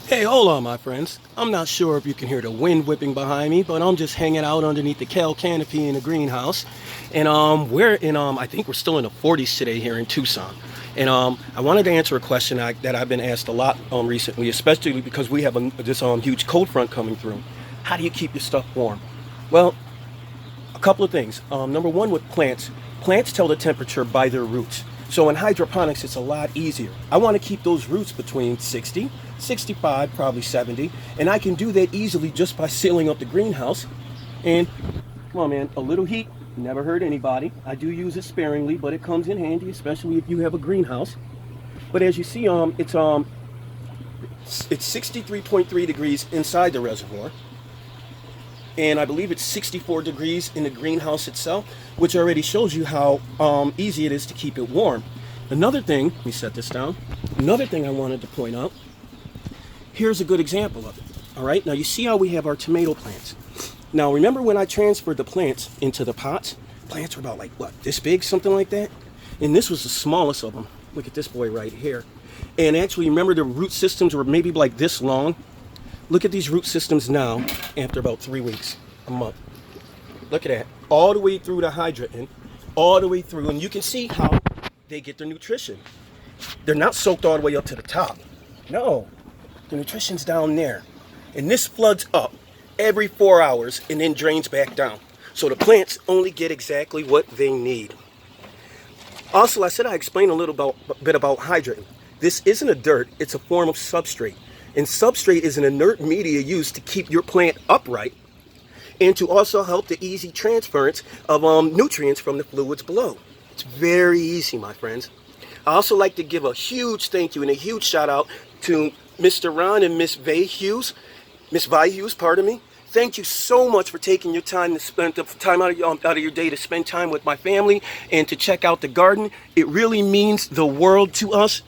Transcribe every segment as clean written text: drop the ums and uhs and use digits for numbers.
Hey, hold on, my friends. I'm not sure if you can hear the wind whipping behind me, but I'm just hanging out underneath the kale canopy in the greenhouse. And we're in I think we're still in the 40s today here in Tucson. And I wanted to answer a question that I've been asked a lot recently, especially because we have this huge cold front coming through. How do you keep your stuff warm? Well, a couple of things. Number one, with plants tell the temperature by their roots. So in hydroponics, it's a lot easier. I want to keep those roots between 60, 65, probably 70, and I can do that easily just by sealing up the greenhouse. And come on, man, a little heat never hurt anybody. I do use it sparingly, but it comes in handy, especially if you have a greenhouse. But as you see, it's 63.3 degrees inside the reservoir, and I believe it's 64 degrees in the greenhouse itself, which already shows you how easy it is to keep it warm. Another thing, let me set this down. Another thing I wanted to point out, here's a good example of it. All right, now you see how we have our tomato plants. Now remember when I transferred the plants into the pots? Plants were about like, what, this big, something like that? And this was the smallest of them. Look at this boy right here. And actually, remember the root systems were maybe like this long? Look at these root systems now after about 3 weeks, a month. Look at that. All the way through the hydrant, all the way through. And you can see how they get their nutrition. They're not soaked all the way up to the top. No, the nutrition's down there. And this floods up every 4 hours and then drains back down. So the plants only get exactly what they need. Also, I said I explained a little bit about hydrating. This isn't a dirt, it's a form of substrate. And substrate is an inert media used to keep your plant upright and to also help the easy transference of nutrients from the fluids below. It's very easy, my friends. I also like to give a huge thank you and a huge shout out to Mr. Ron and Miss Vi Hughes, pardon me. Thank you so much for taking your time to spend the time out of your day to spend time with my family and to check out the garden. It really means the world to us.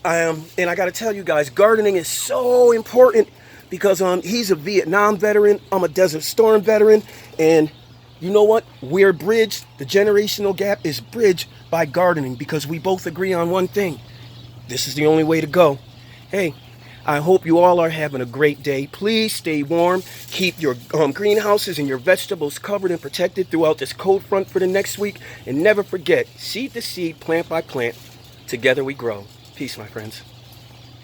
And I got to tell you guys, gardening is so important because he's a Vietnam veteran, I'm a Desert Storm veteran, and you know what? We're bridged. The generational gap is bridged by gardening because we both agree on one thing. This is the only way to go. Hey, I hope you all are having a great day. Please stay warm. Keep your greenhouses and your vegetables covered and protected throughout this cold front for the next week. And never forget, seed to seed, plant by plant, together we grow. Peace, my friends.